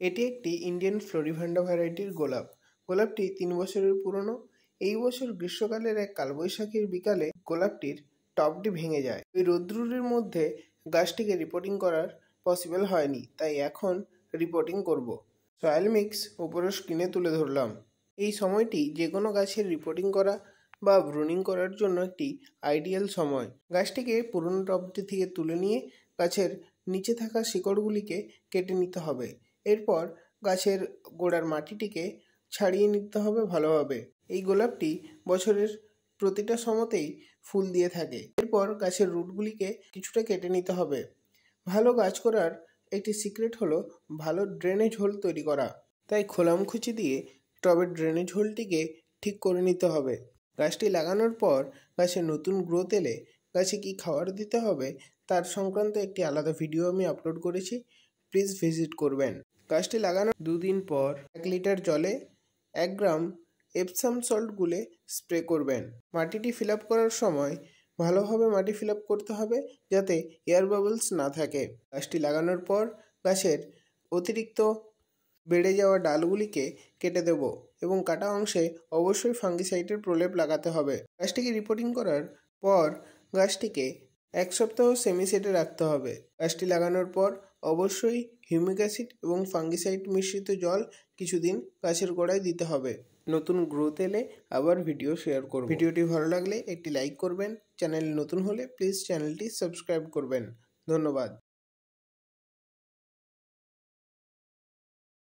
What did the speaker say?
এটি একটি ইন্ডিয়ান ফ্লোরিভান্ডা ভ্যারাইটির গোলাপ। গোলাপটি 3 বছরের পুরনো। এই বছর গ্রীষ্মকালের এক কালবৈশাখীর বিকালে গোলাপটির টবটি ভেঙে যায়। ওই রৌদ্রের মধ্যে গাছটিকে রিপোর্টিং করার পসিবল হয়নি, তাই এখন রিপোর্টিং করব। সয়েল মিক্স ওপরে স্ক্রিনে তুলে ধরলাম। এই সময়টি যে কোনো গাছের রিপোর্টিং করা বা ব্রুনিং করার জন্য একটি আইডিয়াল সময়। গাছটিকে পুরনো টবটি থেকে তুলে নিয়ে গাছের নিচে থাকা শিকড়গুলিকে কেটে নিতে হবে। এরপর গাছের গোড়ার মাটিটিকে ছাড়িয়ে নিতে হবে ভালোভাবে। এই গোলাপটি বছরের প্রতিটা সময়তেই ফুল দিয়ে থাকে। এরপর গাছের রুটগুলিকে কিছুটা কেটে নিতে হবে। ভালো গাছ করার একটি সিক্রেট হলো ভালো ড্রেনেজ হোল তৈরি করা। তাই খোলামখুচি দিয়ে টবের ড্রেনেজ হোলটিকে ঠিক করে নিতে হবে। গাছটি লাগানোর পর গাছের নতুন গ্রোথ এলে গাছে কী খাবার দিতে হবে তার সংক্রান্ত একটি আলাদা ভিডিও আমি আপলোড করেছি, প্লিজ ভিজিট করবেন। গাছটি লাগানোর 2 দিন পর 1 লিটার জলে 1 গ্রাম এপসাম সল্ট গুলে স্প্রে করবেন। মাটিটি ফিল আপ করার সময় ভালোভাবে মাটি ফিল আপ করতে হবে যাতে এয়ার বাবলস না থাকে। গাছটি লাগানোর পর গাছের অতিরিক্ত বেড়ে যাওয়া ডালগুলিকে কেটে দেব এবং কাটা অংশে অবশ্যই ফাঙ্গিসাইডের প্রলেপ লাগাতে হবে। গাছটিকে রিপোর্টিং করার পর গাছটিকে 1 সপ্তাহ সেমিসেটে রাখতে হবে। গাছটি লাগানোর পর অবশ্যই হিউমিক অ্যাসিড এবং ফাঙ্গিসাইড মিশ্রিত জল কিছুদিন গাছের গোড়ায় দিতে হবে। নতুন গ্রোথ এলে আবার ভিডিও শেয়ার করব। ভিডিওটি ভালো লাগলে একটি লাইক করবেন। চ্যানেল নতুন হলে প্লিজ চ্যানেলটি সাবস্ক্রাইব করবেন। ধন্যবাদ।